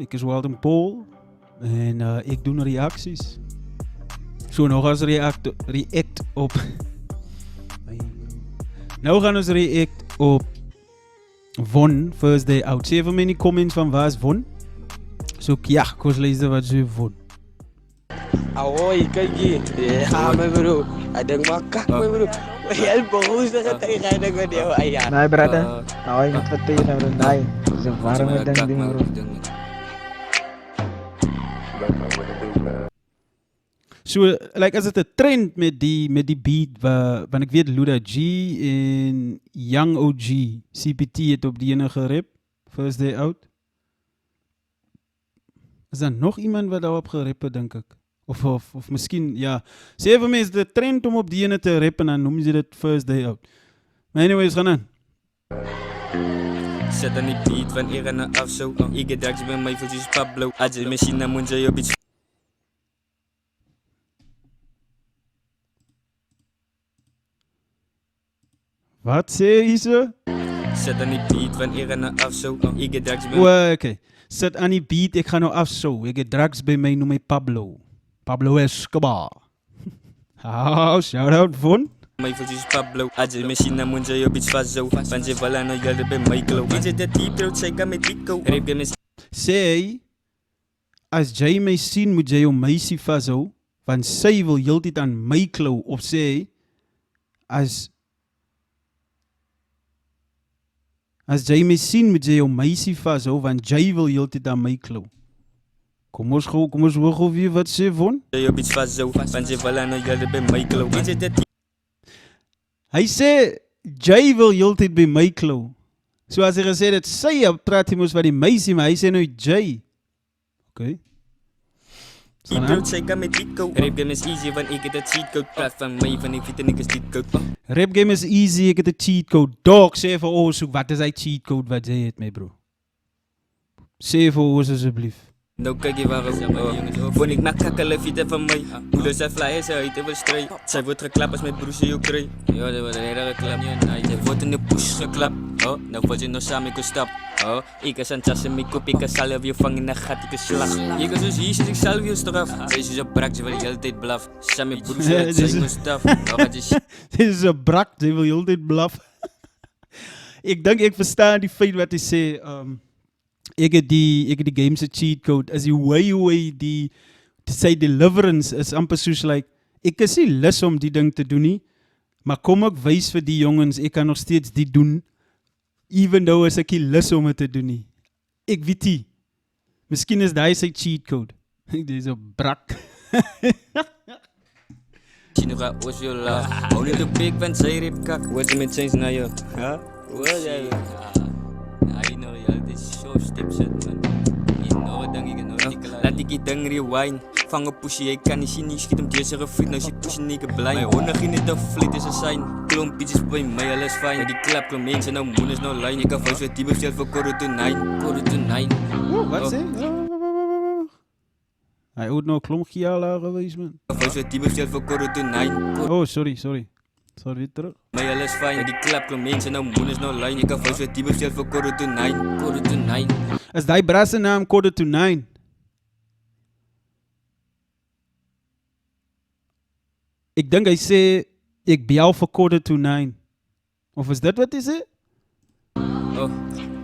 ek is Walden Paul en ek doen reacties. So nou gaan ons react op nou gaan ons react op Von First Day Out. Sê vir my in die comments van waar is Von? So ja, kom ons lees wat sê Von. Ahoy, kijk hier. Ja, mijn bro. Hij denkt maar kak, mijn bro. Help me, hoe is dat tegen hij met jou? Ja. Nee, brother. Nou, je moet wat tegen hem. Nee, dat is een warme ding, bro. So, like as dit 'n trend met die beat want ek weet Luda G en Young OG CPT het op die ene gerap First Day Out. Is daar nog iemand wat daarop gerap het, dink ek? Of miskien ja. Sê vir mense die trend om op die ene te rap en dan noem jy dit First Day Out. Maar anyways, gaan aan. Zet aan die beat van eer naar af zo. Ik get drugs bij mij voor Pablo. Adje machine moet je op iets. Wat sê jy so? Zet aan die beat van eer naar af zo. Ik get drugs bij Okay. Sit aan die beat, ek gaan nou af so. Ek het drugs by my, noem my Pablo. Pablo Escobar. Oh, shout out Von. mij voor Pablo. Adje machine moet je op iets vast zo. Van je vallen nou jullie bij mij klow. Weet je dat die brood zeker met Tico. Rip game is. Sê, as jy my sien, moet jy jou meisie vashou, want sy wil heeltyd aan my klou. Of sê, as jy my sien, moet jy jou meisie vashou, want jy wil heeltyd aan my klou. Kom ons hoor gou weer wat sê Von. Je op iets vast zo. Van je vallen nou jullie bij mij klow. Weet je dat die. Hy sê, jy wil heeltyd by my klou. So as hy gesê dat sy praat hy moes wat die meisie, maar hy sê nou jy. Okay. Die brood zeker met Tico. Rip game is easy, want ik het cheat code. Praat van mij, van ik weet en ik is cheat code. Rap game is easy, ek het 'n cheat code. Dog, sê vir ons, wat is hy cheat code wat jy het, my bro? Sê vir ons asseblief. Nou kijk je waarom. Vond ik maak kakkele fietsen van mij. Moeder zei flyers, hij te bestrijden. Zij wordt geklapt als met broesje je kreeg. Ja, dat wordt een hele klap. Zij wordt in de push geklapt. Oh, nou word je nog samen ik stap. Oh, ik is aan het jassen, mijn kop, ik kan zelf je vangen, dan gaat ik een slag. Ik is dus hier, zit ik zelf je straf. Zij is zo brak, ze wil je altijd blaf. Samen met broesje, zij moet staf. Nou gaat je Dit is 'n brak, jy wil heeltyd blaf. Ek dink ek verstaan die feit wat hy sê. Ek het die game se cheat code as die way die sy deliverance is amper soos like ek is nie lus om die ding te doen nie, maar kom ek wys vir die jongens ek kan nog steeds die doen even though as ek nie lus om dit te doen nie. Ek weet nie. Miskien is daai sy cheat code. Dit is 'n brak. Chino gaat was je laag. Only the big van zij rip kak. Wat je met change naar je? Huh? Wat jij? I know you this show step shit man. You know dan ik nog niet klaar. Laat ik die ding rewind. Vang een pushie, ik kan niet zien, niet schiet hem deze refriet. Nou shit pushie niet blind. Mijn honden ging niet te flit is een sign. Klomp pietjes bij mij, alles fijn. Die klap klom eens en nou moon is nou line. Ik kan vast wat die besteld voor Code to 9. Code to 9. Wat sê? Hy het nou klomp giala gewees man. Vast wat die besteld voor Code to 9. Oh, sorry. Sorry terug. Maar alles fijn, die klap klom eens en nou moon is nou line. Ik kan vast wat die besteld voor Code to 9. Code to 9. Is die brasse naam Code to 9? Ek dink hy sê ek bel vir Code to 9. Of is dit wat hy sê? Oh,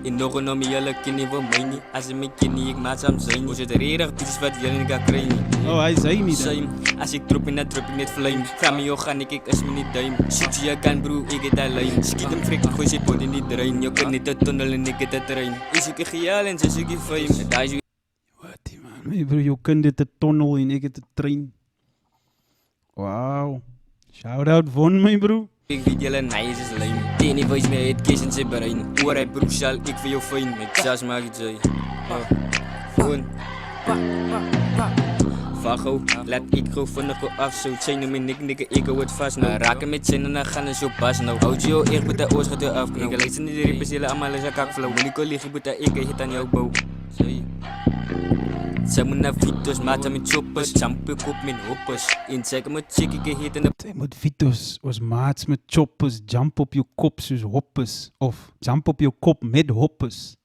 in nog een om jullie kinderen voor mij niet. Als je me kent niet, ik maak hem zijn. Hoe zit er eerder, dit is wat jullie niet gaan krijgen. Oh, hy sê nie dan. Same, als ik drop in dat drop ik net flame. Vraag me joh, gaan ik is me niet duim. Shoot je kan bro, ik het alleen. Schiet hem frik, gooi je body niet erin. Je kunt niet de tunnel en ik het de terrein. Is ik een gejaal en is ik een fame. Daar is Wat die man, hey bro, jou kind dit 'n tunnel en ek het 'n trein. Wow. Shout out Von my bro. ik weet jullie nice is lame. Die niet wijs meer het kies in zijn brein. Oor hij broek zal ik voor jou fijn. Met jas maak het zij. Gewoon. Vago, laat ik gewoon van de go af zo. Zijn om mijn nik, ik hou het vast. Nou raken met zin en dan gaan zo pas. Nou houd je jou eerst met de oors gaat je afknopen. Ik luister niet de rippers, jullie allemaal is een kakflow. Moet ik al liggen, moet ik hit aan jouw bow. Zij moet naar Vitos, maat met choppers. Jump ik op mijn hoppers. In zeker moet chick ik hit in de. Sy moet Vitos ons maats met choppers jump op jou kop soos hoppes of jump op jou kop met hoppes.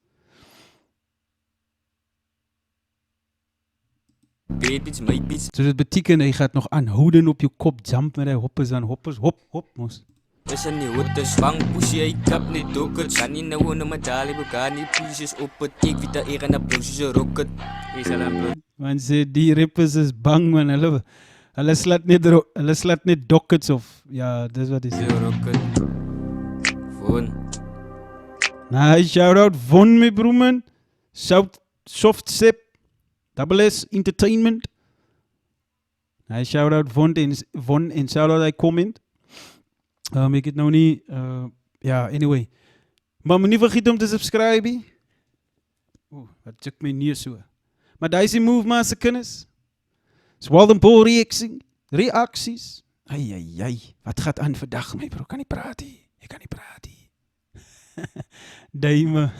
bad bitch, my bitch. So dat beteken hy gaat nog aanhouden op jou kop jump met hy hoppers en hoppers, hop mos. Is in die hoete swang, pushie hy kap net docket. Kan nie nou in my dali begaan nie, pieces op het. Ek weet dat ek aan 'n blous soos 'n rocket. Is al aan blous. Man sê die rappers is bang man, hulle slat net dockets of, ja, dis wat hy sê. Rocket. Phone. Nice, shout out Von my broer man. Soft Sip, Double S Entertainment. Nice, shout out Von en shout out hy comment. Ek het nou nie, ja, anyway. Maar moet nie vergeet om te subscribe nie. Oeh, wat check my nie so. Maar daar is die move maar se kinders. Swalden Paul reacties. Ai, wat gaat aan vandag my bro? Kan nie praat nie. Ek kan nie praat nie. Duime.